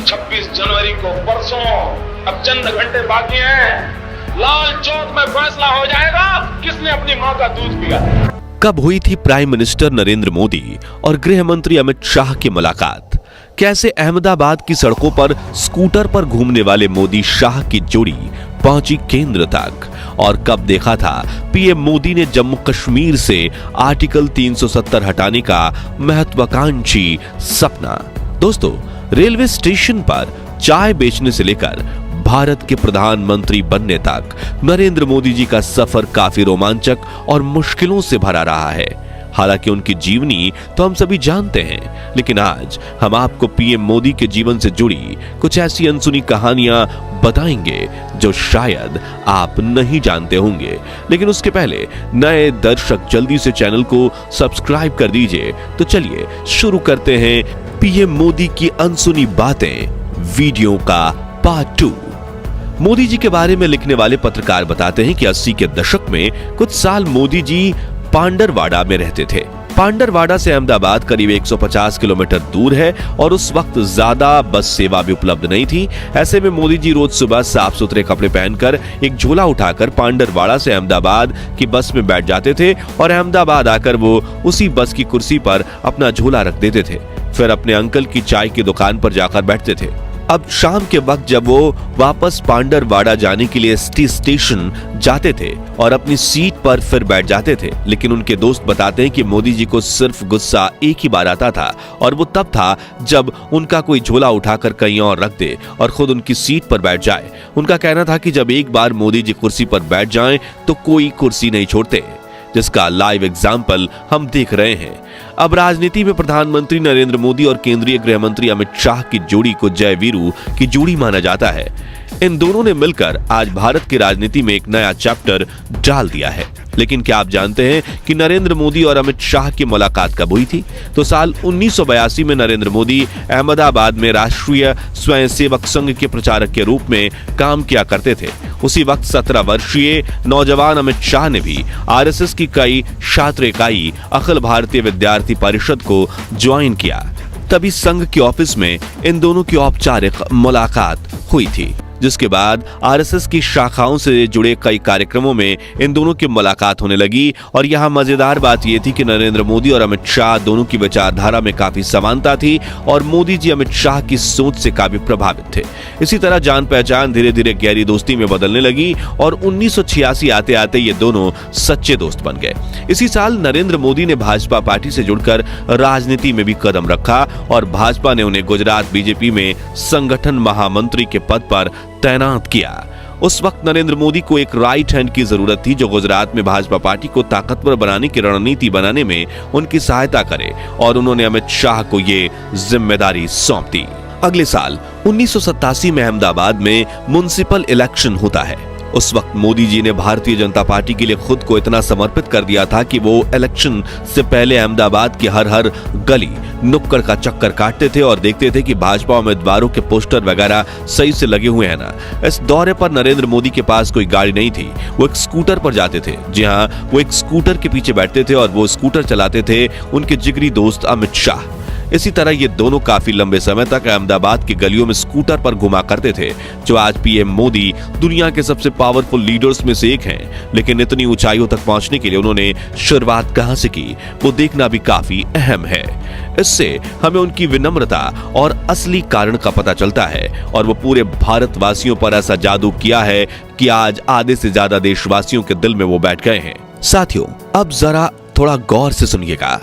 26 जनवरी को परसों, अब चंद घंटे बाकी हैं, लाल चौक में फैसला हो जाएगा किसने अपनी मां का दूध पिया। कब हुई थी प्राइम मिनिस्टर नरेंद्र मोदी और गृह मंत्री अमित शाह की मुलाकात? कैसे अहमदाबाद की सड़कों पर स्कूटर पर घूमने वाले मोदी शाह की जोड़ी पहुंची केंद्र तक? और कब देखा था पीएम मोदी ने जम्मू कश्मीर से आर्टिकल 370 हटाने का महत्वाकांक्षी सपना? दोस्तों, रेलवे स्टेशन पर चाय बेचने से लेकर भारत के प्रधानमंत्री बनने तक नरेंद्र मोदी जी का सफर काफी रोमांचक और मुश्किलों से भरा रहा है। हालांकि उनकी जीवनी तो हम सभी जानते हैं, लेकिन आज हम आपको पीएम मोदी के जीवन से जुड़ी कुछ ऐसी अनसुनी कहानियां बताएंगे जो शायद आप नहीं जानते होंगे। लेकिन उसके पहले नए दर्शक जल्दी से चैनल को सब्सक्राइब कर दीजिए। तो चलिए शुरू करते हैं पीएम मोदी की अनसुनी बातें वीडियो का पार्ट 2। मोदी जी के बारे में लिखने वाले पत्रकार बताते हैं कि 80 के दशक में कुछ साल मोदी जी पांडरवाड़ा में रहते थे। पांडरवाड़ा से अहमदाबाद करीब 150 किलोमीटर दूर है और उस वक्त ज्यादा बस सेवा भी उपलब्ध नहीं थी। ऐसे में मोदी जी रोज सुबह साफ सुथरे कपड़े पहनकर एक झोला उठाकर पांडरवाड़ा से अहमदाबाद की बस में बैठ जाते थे और अहमदाबाद आकर वो उसी बस की कुर्सी पर अपना झोला रख देते थे। फिर अपने अंकल की चाय की दुकान पर जाकर बैठते थे। अब शाम के वक्त जब वो वापस पांडरवाड़ा जाने के लिए स्टेशन जाते थे और अपनी सीट पर फिर बैठ जाते थे, लेकिन उनके दोस्त बताते हैं कि मोदी जी को सिर्फ गुस्सा एक ही बार आता था और वो तब था जब उनका कोई झोला उठाकर कहीं और रख दे और खुद उनकी सीट पर बैठ जाए। उनका कहना था कि जब एक बार मोदी जी कुर्सी पर बैठ जाएं तो कोई कुर्सी नहीं छोड़ते, जिसका लाइव एग्जाम्पल हम देख रहे हैं। अब राजनीति में प्रधानमंत्री नरेंद्र मोदी और केंद्रीय गृह मंत्री अमित शाह की जोड़ी को जय वीरू की जोड़ी माना जाता है। इन दोनों ने मिलकर आज भारत की राजनीति में एक नया चैप्टर डाल दिया है। लेकिन क्या आप जानते हैं कि नरेंद्र मोदी और अमित शाह की मुलाकात कब हुई थी? तो साल 1982 में नरेंद्र मोदी अहमदाबाद में राष्ट्रीय स्वयंसेवक संघ के प्रचारक के रूप में काम किया करते थे। उसी वक्त 17 वर्षीय नौजवान अमित शाह ने भी आरएसएस की कई छात्र इकाई अखिल भारतीय विद्यार्थी परिषद को ज्वाइन किया। तभी संघ के ऑफिस में इन दोनों की औपचारिक मुलाकात हुई थी, जिसके बाद आरएसएस की शाखाओं से जुड़े कई कार्यक्रमों में इन दोनों की मुलाकात होने लगी। और यहाँ मजेदार बात यह थी कि नरेंद्र मोदी और अमित शाह दोनों की विचारधारा में काफी समानता थी और मोदी जी अमित शाह की सोच से काफी प्रभावित थे। इसी तरह जान पहचान धीरे धीरे गहरी दोस्ती में बदलने लगी और 1986 आते आते ये दोनों सच्चे दोस्त बन गए। इसी साल नरेंद्र मोदी ने भाजपा पार्टी से जुड़कर राजनीति में भी कदम रखा और भाजपा ने उन्हें गुजरात बीजेपी में संगठन महामंत्री के पद पर तैनात किया। उस वक्त नरेंद्र मोदी को एक राइट हैंड की जरूरत थी जो गुजरात में भाजपा पार्टी को ताकतवर बनाने की रणनीति बनाने में उनकी सहायता करे, और उन्होंने अमित शाह को ये जिम्मेदारी सौंप दी। अगले साल 1987 में अहमदाबाद में म्युनिसिपल इलेक्शन होता है। उस वक्त मोदी जी ने भारतीय जनता पार्टी के लिए खुद को इतना समर्पित कर दिया था कि वो इलेक्शन से पहले अहमदाबाद की हर गली नुक्कड़ का चक्कर काटते थे और देखते थे कि भाजपा उम्मीदवारों के पोस्टर वगैरह सही से लगे हुए हैं ना। इस दौरे पर नरेंद्र मोदी के पास कोई गाड़ी नहीं थी, वो एक स्कूटर पर जाते थे। जी हाँ, वो एक स्कूटर के पीछे बैठते थे और वो स्कूटर चलाते थे उनके जिगरी दोस्त अमित शाह। इसी तरह ये दोनों काफी लंबे समय तक अहमदाबाद की गलियों में स्कूटर पर घुमा करते थे, जो आज पीएम मोदी दुनिया के सबसे पावरफुल लीडर्स में से एक हैं। लेकिन इतनी ऊंचाइयों तक पहुंचने के लिए उन्होंने शुरुआत कहां से की, वो देखना भी काफी अहम है। इससे हमें उनकी विनम्रता और असली कारण का पता चलता है और वो पूरे भारतवासियों पर ऐसा जादू किया है कि आज आधे से ज्यादा देशवासियों के दिल में वो बैठ गए हैं। साथियों, अब जरा थोड़ा गौर से सुनिएगा।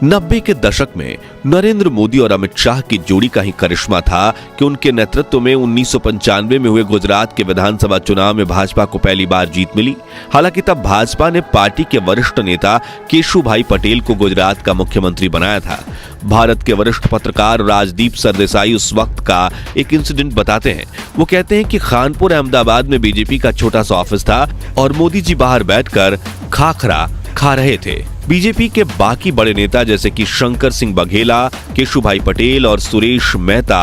90 के दशक में नरेंद्र मोदी और अमित शाह की जोड़ी का ही करिश्मा था कि उनके नेतृत्व में 1995 में हुए गुजरात के विधानसभा चुनाव में भाजपा को पहली बार जीत मिली। हालांकि तब भाजपा ने पार्टी के वरिष्ठ नेता केशुभाई पटेल को गुजरात का मुख्यमंत्री बनाया था। भारत के वरिष्ठ पत्रकार राजदीप सरदेसाई उस वक्त का एक इंसिडेंट बताते हैं। वो कहते हैं कि खानपुर अहमदाबाद में बीजेपी का छोटा सा ऑफिस था और मोदी जी बाहर बैठकर खाखरा खा रहे थे। बीजेपी के बाकी बड़े नेता जैसे कि शंकर सिंह बघेला, केशुभाई पटेल और सुरेश मेहता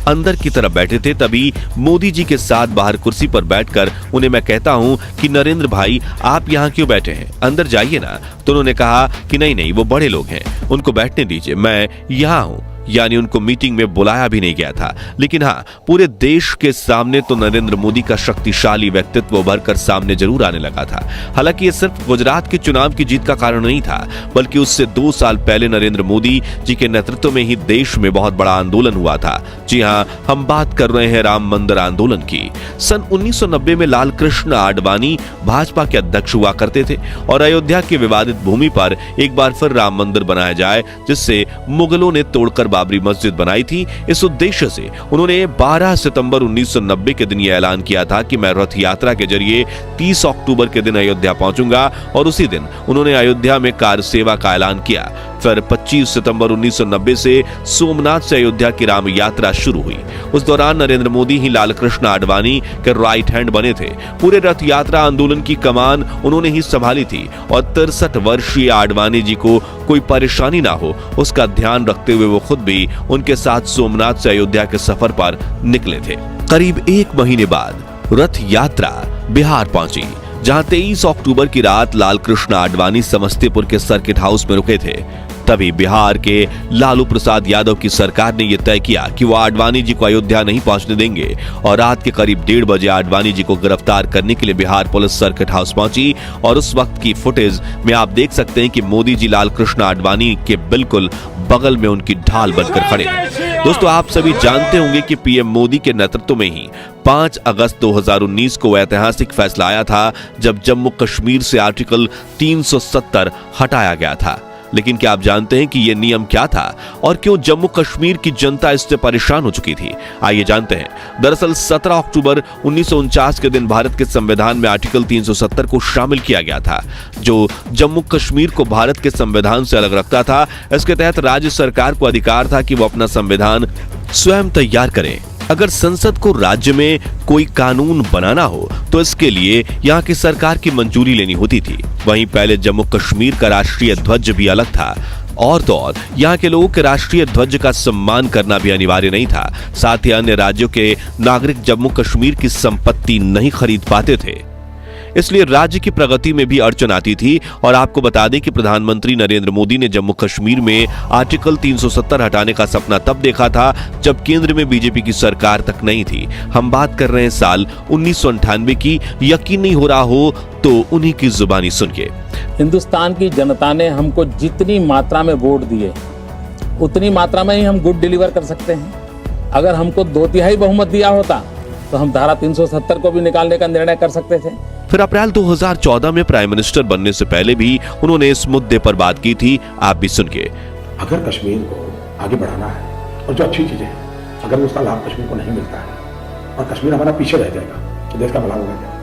अंदर की तरफ बैठे थे। तभी मोदी जी के साथ बाहर कुर्सी पर बैठकर उन्हें मैं कहता हूं कि नरेंद्र भाई, आप यहाँ क्यों बैठे हैं, अंदर जाइए ना। तो उन्होंने कहा कि नहीं, वो बड़े लोग हैं, उनको बैठने दीजिए, मैं यहाँ हूँ। यानी उनको मीटिंग में बुलाया भी नहीं गया था। लेकिन हाँ, पूरे देश के सामने तो नरेंद्र मोदी का शक्तिशाली व्यक्तित्व उभर कर सामने जरूर आने लगा था। हालांकि ये सिर्फ गुजरात के चुनाव की जीत का कारण नहीं था, बल्कि उससे 2 साल पहले नरेंद्र मोदी जी के नेतृत्व में ही देश में बहुत बड़ा आंदोलन हुआ था। जी हां, हम बात कर रहे हैं राम मंदिर आंदोलन की। सन 1990 में लाल कृष्ण आडवाणी भाजपा के अध्यक्ष हुआ करते थे और अयोध्या की विवादित भूमि पर एक बार फिर राम मंदिर बनाया जाए, जिससे मुगलों ने तोड़कर बाबरी मस्जिद बनाई थी। इस उद्देश्य से उन्होंने 12 सितंबर 1990 के दिन यह ऐलान किया था कि मैं रथ यात्रा के जरिए 30 अक्टूबर के दिन अयोध्या पहुंचूंगा, और उसी दिन उन्होंने अयोध्या में कार सेवा का ऐलान किया। फिर 25 सितंबर 1990 से सोमनाथ से अयोध्या की राम यात्रा शुरू हुई। उस दौरान नरेंद्र मोदी ही लाल कृष्ण आडवाणी के राइट हैंड बने थे। पूरे रथ यात्रा आंदोलन की कमान उन्होंने ही संभाली थी और 63 वर्षीय आडवाणी जी को कोई परेशानी ना हो, उसका ध्यान रखते हुए वो खुद भी उनके साथ सोमनाथ से अयोध्या के सफर पर निकले थे। करीब 1 महीने बाद रथ यात्रा बिहार पहुंची, जहां 23 अक्टूबर की रात लाल कृष्ण आडवाणी समस्तीपुर के सर्किट हाउस में रुके थे। तभी बिहार के लालू प्रसाद यादव की सरकार ने यह तय किया कि वो आडवाणी जी को अयोध्या नहीं पहुंचने देंगे, और रात के करीब 1:30 बजे आडवाणी जी को गिरफ्तार करने के लिए बिहार पुलिस सर्किट हाउस पहुंची। और उस वक्त की फुटेज में आप देख सकते हैं कि मोदी जी लाल कृष्ण आडवाणी के बिल्कुल बगल में उनकी ढाल बनकर खड़े हैं। दोस्तों, आप सभी जानते होंगे कि पीएम मोदी के नेतृत्व में ही 5 अगस्त 2019 को ऐतिहासिक फैसला आया था, जब जम्मू कश्मीर से आर्टिकल 370 हटाया गया था। लेकिन क्या आप जानते हैं कि यह नियम क्या था और क्यों जम्मू कश्मीर की जनता इससे परेशान हो चुकी थी? आइए जानते हैं। दरअसल 17 अक्टूबर 1949 के दिन भारत के संविधान में आर्टिकल 370 को शामिल किया गया था, जो जम्मू कश्मीर को भारत के संविधान से अलग रखता था। इसके तहत राज्य सरकार को अधिकार था कि वो अपना संविधान स्वयं तैयार करे। अगर संसद को राज्य में कोई कानून बनाना हो तो इसके लिए यहाँ की सरकार की मंजूरी लेनी होती थी। वहीं पहले जम्मू कश्मीर का राष्ट्रीय ध्वज भी अलग था, और तो और यहाँ के लोगों के राष्ट्रीय ध्वज का सम्मान करना भी अनिवार्य नहीं था। साथ ही अन्य राज्यों के नागरिक जम्मू कश्मीर की संपत्ति नहीं खरीद पाते थे, इसलिए राज्य की प्रगति में भी अड़चन आती थी। और आपको बता दें कि प्रधानमंत्री नरेंद्र मोदी ने जम्मू कश्मीर में आर्टिकल 370 हटाने का सपना तब देखा था जब केंद्र में बीजेपी की सरकार तक नहीं थी। हम बात कर रहे हैं साल 1998 की। यकीन नहीं हो रहा हो तो उन्हीं की जुबानी सुनिए। हिंदुस्तान की जनता ने हमको जितनी मात्रा में वोट दिए, उतनी मात्रा में ही हम गुड डिलीवर कर सकते हैं। अगर हमको 2/3 बहुमत दिया होता तो हम धारा 370 को भी निकालने का निर्णय कर सकते थे। फिर अप्रैल 2014 में प्राइम मिनिस्टर बनने से पहले भी उन्होंने इस मुद्दे पर बात की थी। आप भी सुनिए। अगर कश्मीर को आगे बढ़ाना है और जो अच्छी चीजें हैं, अगर उसका लाभ कश्मीर को नहीं मिलता है और कश्मीर हमारा पीछे रह जाएगा तो देश का भला होगा क्या?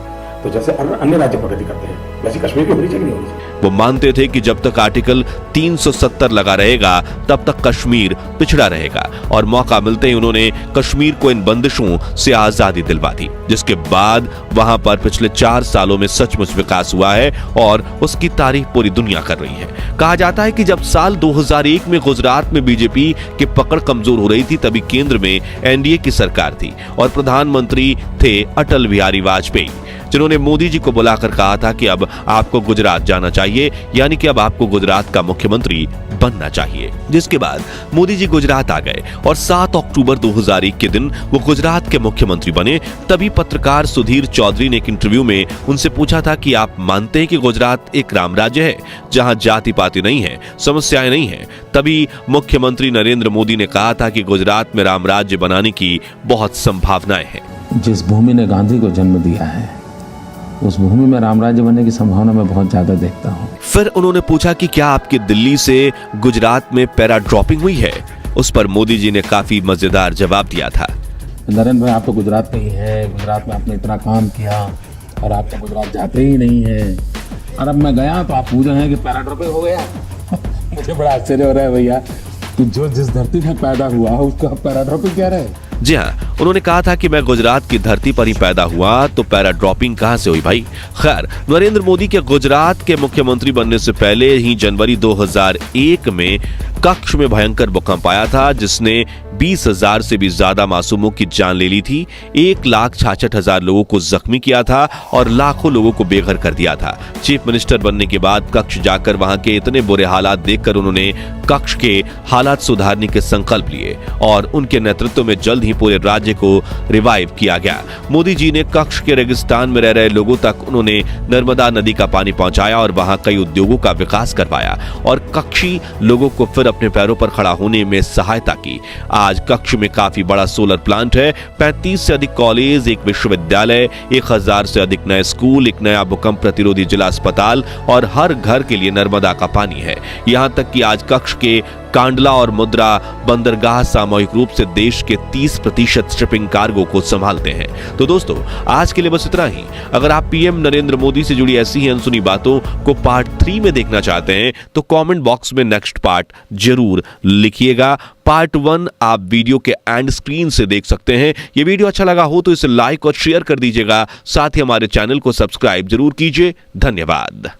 तो जैसे अन्य राज्य प्रगति करते हैं वैसे कश्मीर की होनी चाहिए, नहीं होनी चाहिए। वो मानते थे कि जब तक आर्टिकल 370 लगा रहेगा तब तक कश्मीर पिछड़ा रहेगा, और मौका मिलते ही उन्होंने कश्मीर को इन बंदिशों से आजादी दिलवा दी, जिसके बाद वहां पर पिछले 4 सालों में सचमुच विकास हुआ है और उसकी तारीफ पूरी दुनिया कर रही है। कहा जाता है कि जब साल 2001 में गुजरात में बीजेपी की पकड़ कमजोर हो रही थी, तभी केंद्र में एनडीए की सरकार थी और प्रधानमंत्री थे अटल बिहारी वाजपेयी, जिन्होंने मोदी जी को बुलाकर कहा था कि अब आपको गुजरात जाना चाहिए, यानी कि अब आपको गुजरात का मुख्यमंत्री बनना चाहिए। जिसके बाद मोदी जी गुजरात आ गए और 7 अक्टूबर 2001 के दिन वो गुजरात के मुख्यमंत्री बने। तभी पत्रकार सुधीर चौधरी ने एक इंटरव्यू में उनसे पूछा था कि आप मानते हैं कि गुजरात एक राम राज्य है जहां जाति पाति नहीं है, समस्याएं नहीं है? तभी मुख्यमंत्री नरेंद्र मोदी ने कहा था कि गुजरात में राम राज्य बनाने की बहुत संभावनाएं हैं। जिस भूमि ने गांधी को जन्म दिया है, उस भूमि में राम राज्य बनने की संभावना मैं बहुत ज्यादा देखता हूँ। फिर उन्होंने पूछा कि क्या आपकी दिल्ली से गुजरात में पैरा ड्रॉपिंग हुई है? उस पर मोदी जी ने काफी मजेदार जवाब दिया था। नरेंद्र भाई, आप तो गुजरात में ही है, गुजरात में आपने इतना काम किया और आप तो गुजरात जाते ही नहीं है, और अब मैं गया तो आप पूछ रहे हैं कि पैरा ड्रॉपिंग हो गया। मुझे बड़ा आश्चर्य हो रहा है भैया कि जो जिस धरती में पैदा हुआ उसका पैरा ड्रॉपिंग कह रहे हैं। जी हाँ, उन्होंने कहा था कि मैं गुजरात की धरती पर ही पैदा हुआ तो पैरा ड्रॉपिंग कहां से हुई भाई? खैर, नरेंद्र मोदी के गुजरात के मुख्यमंत्री बनने से पहले ही जनवरी 2001 में कक्ष में भयंकर भूकंप आया था जिसने 20,000 से भी ज्यादा मासूमों की जान ले ली थी, 1,66,000 लोगों को जख्मी किया था और लाखों लोगों को बेघर कर दिया था। चीफ मिनिस्टर बनने के बाद कक्ष जाकर वहां के इतने बुरे हालात देखकर उन्होंने कक्ष के हालात सुधारने के संकल्प लिए और उनके नेतृत्व में जल्द ही पूरे राज्य को रिवाइव किया गया। मोदी जी ने कक्ष के रेगिस्तान में रह रहे लोगों तक उन्होंने नर्मदा नदी का पानी पहुंचाया और वहां कई उद्योगों का विकास करवाया और कक्षी लोगों को फिर अपने पैरों पर खड़ा होने में सहायता की। आज कक्ष में काफी बड़ा सोलर प्लांट है, 35 से अधिक कॉलेज, एक विश्वविद्यालय, 1000 से अधिक नए स्कूल, एक नया भूकंप प्रतिरोधी जिला अस्पताल और हर घर के लिए नर्मदा का पानी है। यहां तक कि आज कक्ष के कांडला और मुद्रा बंदरगाह सामूहिक रूप से देश के 30% शिपिंग कार्गो को संभालते हैं। तो दोस्तों, आज के लिए बस इतना ही। अगर आप पीएम नरेंद्र मोदी से जुड़ी ऐसी ही अनसुनी बातों को पार्ट 3 में देखना चाहते हैं तो कमेंट बॉक्स में नेक्स्ट पार्ट जरूर लिखिएगा। पार्ट 1 आप वीडियो के एंड स्क्रीन से देख सकते हैं। ये वीडियो अच्छा लगा हो तो इसे लाइक और शेयर कर दीजिएगा। साथ ही हमारे चैनल को सब्सक्राइब जरूर कीजिए। धन्यवाद।